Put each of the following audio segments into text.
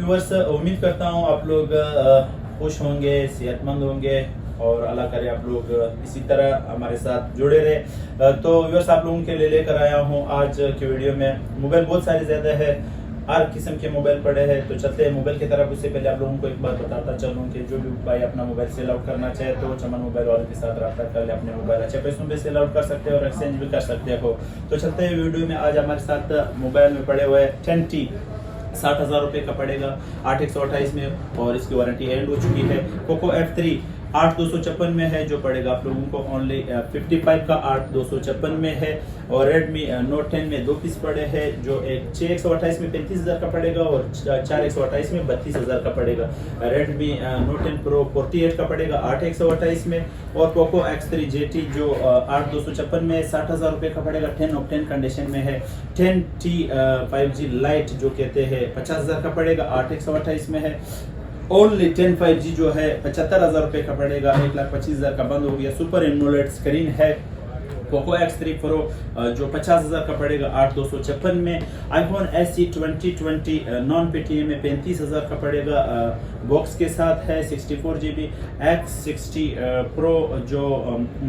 Viewers, उम्मीद करता हूँ आप लोग खुश होंगे, सेहतमंद होंगे और अल्लाह करे आप लोग इसी तरह हमारे साथ जुड़े रहे। तो व्यूअर्स, आप लोगों के लिए लेकर आया हूँ आज के वीडियो में मोबाइल बहुत सारे ज़्यादा है, हर किस्म के मोबाइल पड़े हैं। तो चलते हैं मोबाइल की तरफ। उससे पहले आप लोगों को एक बात बताता चलूँ कि जो भी भाई अपना मोबाइल सेल आउट करना चाहे तो चमन मोबाइल वालों के साथ रब्ता कर ले, अपने मोबाइल अच्छे पैसों में सेल आउट कर सकते हो और एक्सचेंज भी कर सकते हो। तो चलते हैं वीडियो में। आज हमारे साथ मोबाइल में पड़े हुए 10T 60,000 रुपये का पड़ेगा 8/128 में और इसकी वारंटी एंड हो चुकी है। पोको F3 8/256 में है जो पड़ेगा आप लोगों को ओनली 55 का 8/256 में है। और रेडमी नोट 10 में 2 पीस पड़े हैं जो एक 6/128 में 35,000 का पड़ेगा और 4/128 में 32,000 का पड़ेगा। रेडमी नोट 10 प्रो 48 का पड़ेगा 8/128 में। और पोको X3 GT जो 8/256 में 60,000 रुपये का पड़ेगा, 10 ऑफ 10 कंडीशन में है। 10T 5G लाइट जो कहते हैं 50,000 का पड़ेगा, 8/128 में है। ओनली 10 5G जो है 75,000 रुपये का पड़ेगा, 1,25,000 का बंद हो गया। सुपर एमोलेड स्क्रीन है। पोको X3 प्रो जो 50,000 का पड़ेगा 8/256 में। आईफोन SE 2020 नॉन पेटीएम में 35,000 का पड़ेगा, बॉक्स के साथ है। 64GB X60 प्रो जो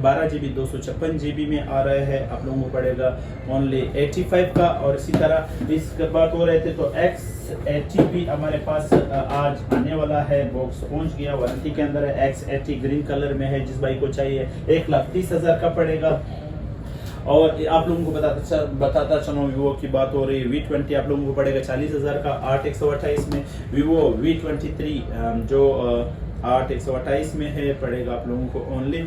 12GB 256GB में आ रहे हैं, आप लोगों को पड़ेगा ओनली 85 का। और इसी तरह इसके बात हो रहे थे तो X80 भी हमारे पास आज आने वाला है, बॉक्स पहुंच गया, वारंटी के अंदर है। X80 ग्रीन कलर में है, जिस भाई को चाहिए 1,30,000 का पड़ेगा। और आप लोगों को बताता चलो, वीवो की बात हो रही है। V20 आप लोगों को पड़ेगा 40,000 का 8/128 में। वीवो V23 जो 8/128 में है पड़ेगा आप लोगों को ओनली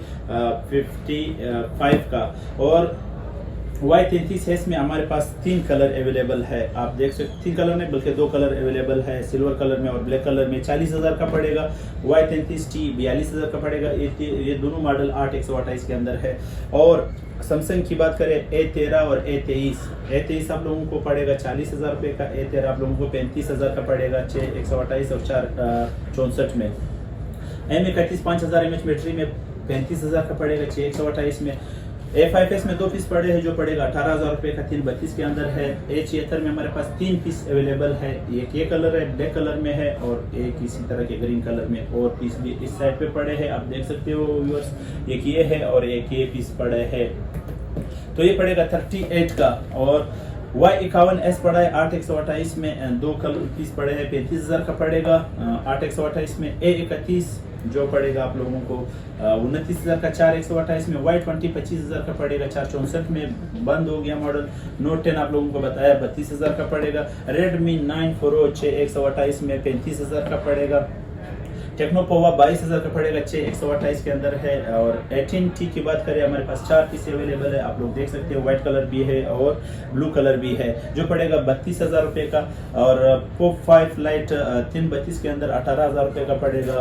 55 का। और Y33S में हमारे पास 3 कलर अवेलेबल है, आप देख सकते 3 कलर नहीं बल्कि 2 कलर अवेलेबल है, सिल्वर कलर में और ब्लैक कलर में। 40,000 का पड़ेगा। Y33T 42,000 का पड़ेगा। ये दोनों मॉडल 8/128 के अंदर है। और सैमसंग की बात करें A13 और A23 आप लोगों को पड़ेगा 40,000 रुपये का। A13 आप लोगों को 35,000 का पड़ेगा, 6/128 और 4/64 में। M31 5000 mAh बैटरी में 35,000 का पड़ेगा, 6/128 में। A5S में 2 पीस पड़े हैं जो पड़ेगा 18,000 रुपये का, 332 के अंदर है। A76 में हमारे पास 3 पीस अवेलेबल है, एक ये कलर है, ब्लैक कलर में है और एक इसी तरह के ग्रीन कलर में। और पीस भी इस साइड पे पड़े हैं, आप देख सकते हो व्यूअर्स, एक ये है और एक ये पीस पड़े हैं। तो ये पड़ेगा 38 का। और Y51S पड़ा है 8/128 में, 2 कलर पीस पड़े हैं, 35,000 का पड़ेगा 8/128 में। A31 जो पड़ेगा आप लोगों को 29,000 का 4/128 में। Y20 25,000 का पड़ेगा, 4/64 में बंद हो गया मॉडल। नोट 10 आप लोगों को बताया 32,000 का पड़ेगा। Redmi 9 Pro 6/128 में 35,000 का पड़ेगा। टेक्नो पोवा 22,000 का पड़ेगा, 6/128 के अंदर है। और 18T की बात करें हमारे पास 4 पीस अवेलेबल है, आप लोग देख सकते हो, व्हाइट कलर भी है और ब्लू कलर भी है जो पड़ेगा 32,000 रुपये का। और पोप 5 लाइट 332 के अंदर 18,000 रुपये का पड़ेगा।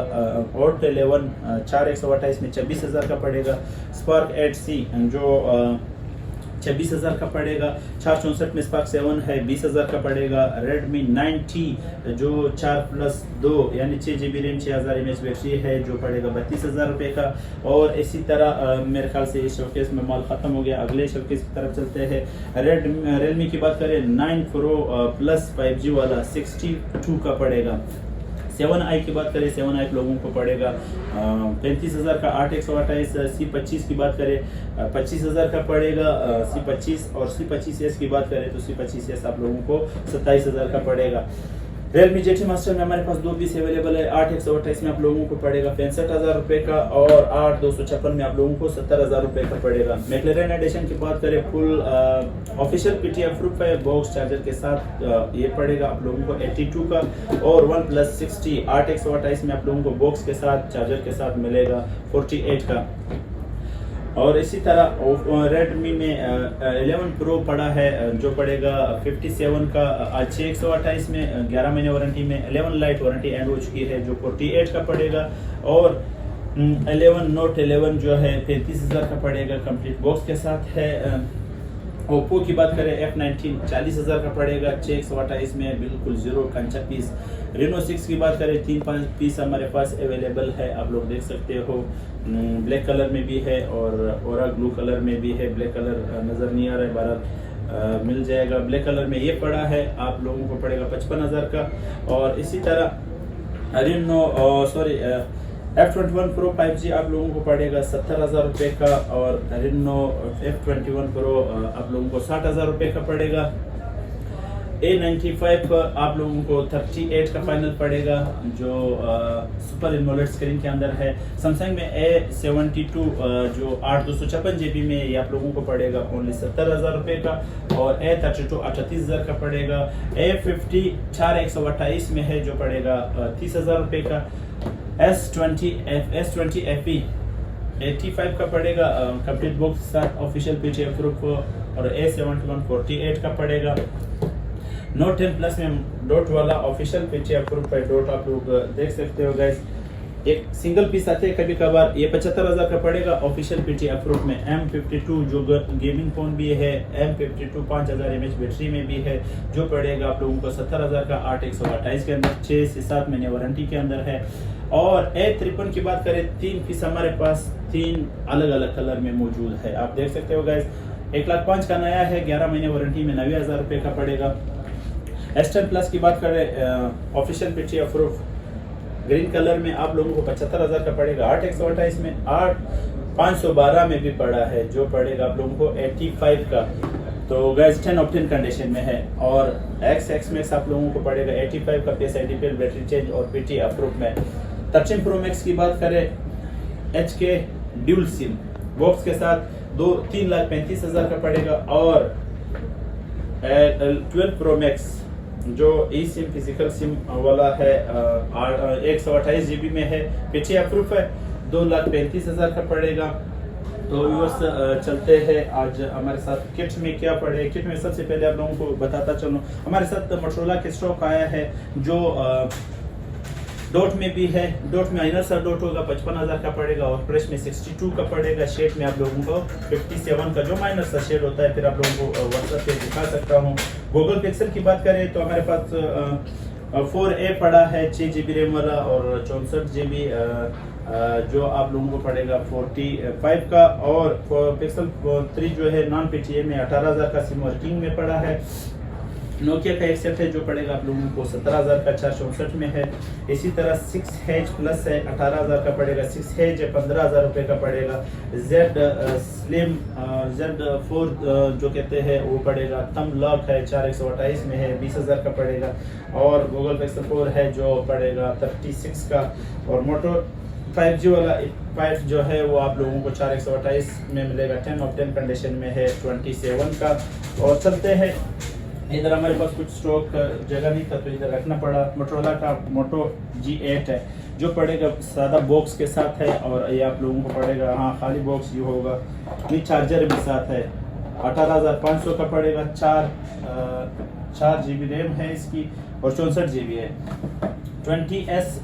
और 11 4/128 में 26,000 का पड़ेगा। स्पार्क 8C जो 26,000 का पड़ेगा, 4/64 में। स्पार्क 7 है 20,000 का पड़ेगा। Redmi 9T जो 4+2 यानी 6GB रैम 6,000 mAh बैटरी है जो पड़ेगा 32,000 रुपये का। और इसी तरह मेरे ख्याल से इस शोकेस में माल खत्म हो गया, अगले शोकेस की तरफ चलते हैं। Realme की बात करें 9 Pro प्लस 5G वाला 62 का पड़ेगा। 7i की बात करें 7i लोगों को पड़ेगा 35,000 का 8/128। C25 की बात करें 25,000 का पड़ेगा C25। और C25S की बात करें तो C25S आप लोगों को 27,000 का पड़ेगा। Realme GT Master में हमारे पास 2 पीस अवेलेबल है, 8/128 में आप लोगों को पड़ेगा 65,000 रुपये का। और 8/256 में आप लोगों को 70,000 रुपये का पड़ेगा। McLaren एडिशन की बात करें फुल ऑफिशियल PTF प्रूफ है, बॉक्स चार्जर के साथ ये पड़ेगा आप लोगों को 82 का। और OnePlus 60 8/128 में आप लोगों को बॉक्स के साथ चार्जर के साथ मिलेगा 48 का। और इसी तरह Redmi में 11 Pro पड़ा है जो पड़ेगा 57 का 6/128 में, 11 महीने वारंटी में। 11 लाइट वारंटी एंड हो चुकी है जो 48 का पड़ेगा। और 11 Note 11 जो है 35,000 का पड़ेगा, कंप्लीट बॉक्स के साथ है। ओप्पो की बात करें F19 40,000 का पड़ेगा, 6/128 में, बिल्कुल जीरो कंचा पीस। Reno 6 की बात करें 3-5 पीस हमारे पास अवेलेबल है, आप लोग देख सकते हो, ब्लैक कलर में भी है और ब्लू कलर में भी है। ब्लैक कलर नज़र नहीं आ रहा है, बहरहाल मिल जाएगा। ब्लैक कलर में ये पड़ा है, आप लोगों को पड़ेगा 55,000 का। और इसी तरह रेनो F21 Pro 5G आप लोगों को पड़ेगा 70,000 रुपये का। और रेनो F21 Pro आप लोगों को 60,000 रुपये का पड़ेगा। A95 आप लोगों को 38 का फाइनल पड़ेगा, जो सुपर एमोलेड स्क्रीन के अंदर है। सैमसंग में A72 जो 8/256 GB में, ये आप लोगों को पड़ेगा ओनली 70,000 रुपये का। और A32 38,000 का पड़ेगा। A50 4128 में है, जो पड़ेगा 30,000 रुपये का। S20 FE 85 का पड़ेगा कंप्लीट बॉक्स के साथ, ऑफिशियल PTF प्रूफ। और A71 48 का पड़ेगा। नोट 10 प्लस में डॉट वाला ऑफिशियल PTF प्रूफ है। डॉट आप लोग देख सकते हो गाइस, एक सिंगल पीस आते हैं कभी कभार, ये 75,000 का पड़ेगा ऑफिशियल PTF प्रूफ में। M52 जो गेमिंग फोन भी है, M52 5000 mAh बैटरी में भी है, जो पड़ेगा आप लोगों को 70,000 का 8/128 के अंदर, 6 से 7 महीने वारंटी के अंदर है। और A53 की बात करें, 3 पीस हमारे पास 3 अलग अलग कलर में मौजूद है, आप देख सकते हो गाइस। 1,05,000 का नया है, 11 महीने वारंटी में 90,000 रुपये का पड़ेगा। S10 प्लस की बात करें, official PTF proof green colour में आप लोगों को 75,000 का पड़ेगा 8/128 में। 8/512 में भी पड़ा है, जो पड़ेगा आप लोगों को 85 का। तो गैस 10 ऑफ 10 कंडीशन में है। और XX मैक्स आप लोगों को पड़ेगा 85 का, PSIDPL बैटरी चेंज और PTF प्रूफ में। 13 Pro Max की बात करें, HK ड्यूल सिम बॉक्स के साथ 3,35,000 का पड़ेगा। और 12 Pro Max जो ई सिम फिजिकल सिम वाला है 128 GB में है, PTF प्रूफ है, 2,35,000 का पड़ेगा। तो व्यूअर्स चलते हैं आज हमारे साथ किट में क्या पड़े। किट में सबसे पहले आप लोगों को बताता चलूँ, हमारे साथ मोटोरोला के स्टॉक आया है, जो डॉट में भी है। डॉट में इनर सा डॉट होगा 55,000 का पड़ेगा। और फ्रेश में 62 का पड़ेगा। शेड में आप लोगों को 57 का जो माइनर सा शेड होता है, फिर आप लोगों को व्हाट्सएप पे दिखा सकता हूँ। गूगल पिक्सल की बात करें तो हमारे पास 4A पड़ा है 6 GB रैम वाला, और 64 GB जो आप लोगों को पड़ेगा 45 का। और पिक्सल 3 जो है नॉन PTA में 18,000 का सिम वर्किंग में पड़ा है। नोकिया का एक सेट है, जो पड़ेगा आप लोगों को 17,000 का 464 में है। इसी तरह 6H प्लस है, 18,000 का पड़ेगा। 6H है 15,000 रुपये का पड़ेगा। Z स्लिम Z4 जो कहते हैं वो पड़ेगा। थंब लॉक है 4/128 में है, 20,000 का पड़ेगा। और गूगल पिक्सल 4 है, जो पड़ेगा 36 का। और मोटो 5G वाला 5 जो है वो आप लोगों को 4/128 में मिलेगा। 10 ऑफ 10 कंडीशन में है, 27 का। और चलते हैं इधर, हमारे पास कुछ स्टॉक जगह नहीं था तो इधर रखना पड़ा। मोटोरोला का मोटो G8 है, जो पड़ेगा सादा बॉक्स के साथ है। और ये आप लोगों को पड़ेगा, हाँ खाली बॉक्स ये होगा, ये चार्जर भी साथ है। 18,500 का पड़ेगा। 4 GB रैम है इसकी, और 64 GB है। 20S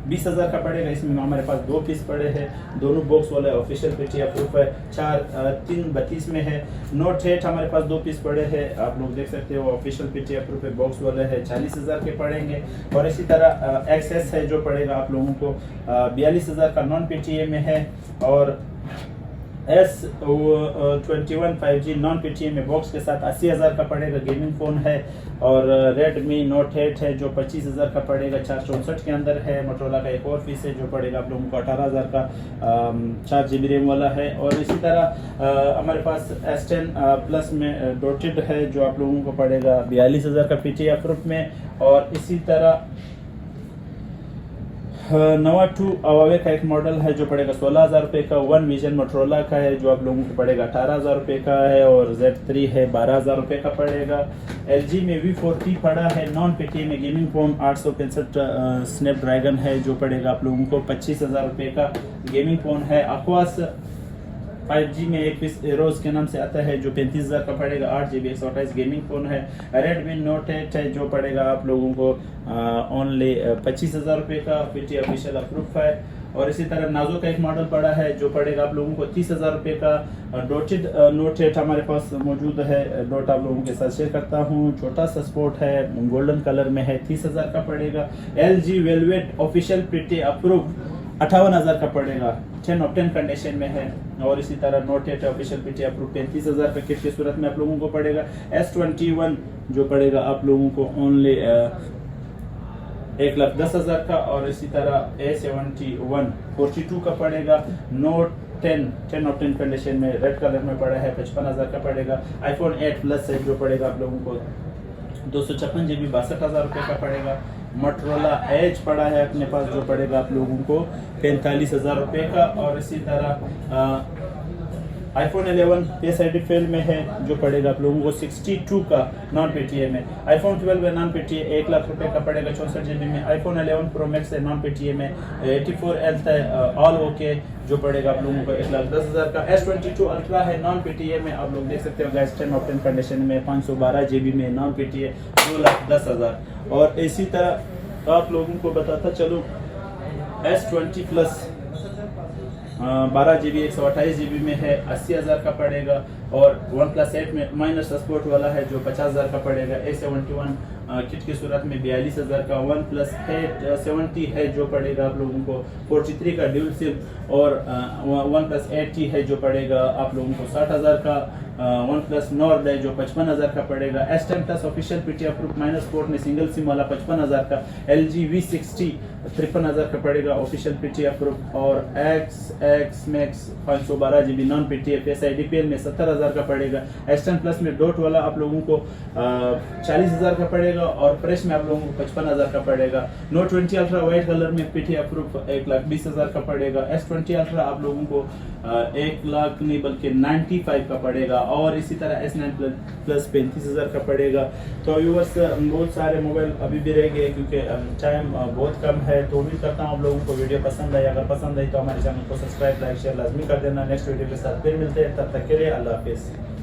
20,000 का पड़ेगा। इसमें हमारे पास 2 पीस पड़े हैं, दोनों बॉक्स वाले ऑफिशियल PTF प्रूफ है। 332 में है। नोट 8 हमारे पास 2 पीस पड़े हैं, आप लोग देख सकते हो, ऑफिशियल PTF प्रूफ है, बॉक्स वाले है, 40,000 के पड़ेंगे। और इसी तरह XS है, जो पड़ेगा आप लोगों को 42,000 का, नॉन PTA में है। और S21 5G नॉन PTA में बॉक्स के साथ 80,000 का पड़ेगा, गेमिंग फ़ोन है। और Redmi Note 8 है, जो 25,000 का पड़ेगा, 464 के अंदर है। मोटोरोला का एक और पीस है, जो पड़ेगा आप लोगों को 18,000 का, 4 GB रैम वाला है। और इसी तरह हमारे पास S10 प्लस में डॉटेड है, जो आप लोगों को पड़ेगा 42,000 का PTF प्रूफ में। और इसी तरह नवा 2 Huawei का एक मॉडल है, जो पड़ेगा 16,000 रुपये का। वन विजन मोटोरोला का है, जो आप लोगों को पड़ेगा 18,000 रुपये का है। और Z3 है 12,000 रुपये का पड़ेगा। LG में V40 पड़ा है, नॉन PTA में गेमिंग फोन 865 स्नैपड्रैगन है, जो पड़ेगा आप लोगों को 25,000 रुपये का गेमिंग फोन है। Aquos 5G में एक पीस एरोज के नाम से आता है, जो 35,000 का पड़ेगा। 8 GB 128 गेमिंग फोन है। Redmi Note 8 है, जो पड़ेगा आप लोगों को ओनली 25,000 रुपये का, PTA ऑफिशियल अप्रूफ है। और इसी तरह नाजो का एक मॉडल पड़ा है, जो पड़ेगा आप लोगों को 30,000 रुपये का। डॉटेड Note 8 हमारे पास मौजूद है, डॉट आप लोगों के साथ शेयर करता हूँ। छोटा सा स्पोर्ट है, गोल्डन कलर में है, 30,000 का पड़ेगा। LG Velvet official PTA approve 58,000 का पड़ेगा। 10 ऑफ 10 कंडीशन में है। और इसी तरह नोट 8 ऑफिशियल पीटी अप्रूव 35,000 का किट की सूरत में आप लोगों को पड़ेगा। S21 जो पड़ेगा आप लोगों को ओनली 1,10,000 का। और इसी तरह A71 42 का पड़ेगा। नोट 10 ऑफ 10 कंडीशन में रेड कलर में पड़ा है, 55,000 का पड़ेगा। आईफोन 8 प्लस है जो पड़ेगा आप लोगों को 256 GB 62,000 रुपये का पड़ेगा। मोटरोला एज पड़ा है अपने पास जो पड़ेगा आप लोगों को 45,000 रुपये का। और इसी तरह आईफोन 11 फेस आईडी फेल में है जो पड़ेगा आप लोगों को 62 का नॉन पीटीए में। आईफोन 12 है नॉन पीटीए 1 लाख रुपए का पड़ेगा 64 GB में। आईफोन 11 प्रो मैक्स है नॉन पीटीए में 84L है ऑल ओके जो पड़ेगा आप लोगों को 1,10,000 का। S22 अल्ट्रा है नॉन पीटीए में, आप लोग देख सकते हो गाइस 10 ऑफ 10 कंडीशन में 512 GB में नॉन पीटीए 2,10,000। और इसी तरह आप लोगों को बताता चलो S20 प्लस 12 GB 128 GB में है 80,000 का पड़ेगा। और OnePlus 8 में माइनर सपोर्ट वाला है जो 50,000 का पड़ेगा। A71 किट की सूरत में 42,000 का। OnePlus 8 70 है जो पड़ेगा आप लोगों को 43 का ड्यूल सिम। और OnePlus 8T है जो पड़ेगा आप लोगों को 60,000 का। OnePlus Nord है जो 55,000 का पड़ेगा। S10 plus official PT approve minor sport में सिंगल सिम वाला 55,000 का। LG V60 53,000 का पड़ेगा ऑफिशियल पीटी अप्रूव। और X Max 512 GB non PT face IDPL में 70,000 का पड़ेगा। S10 प्लस में डॉट वाला आप लोगों को 40,000 का पड़ेगा। और फ्रेश में आप लोगों को 55,000 का पड़ेगा। Note 20 अल्ट्रा व्हाइट कलर में पीटी अप्रूव 1,20,000 का पड़ेगा। S20 अल्ट्रा आप लोगों को 1 लाख नहीं बल्कि 95 का पड़ेगा। और इसी तरह S9 प्लस 35,000 का पड़ेगा। तो व्यूअर्स बहुत सारे मोबाइल अभी भी रह गए क्योंकि टाइम बहुत कम है। तो उम्मीद करता हूँ आप लोगों को वीडियो पसंद आई। अगर पसंद आई तो हमारे चैनल को सब्सक्राइब लाइक शेयर लाजमी कर देना। नेक्स्ट वीडियो के साथ फिर मिलते हैं, तब तक के लिए अल्लाह हाफिज़।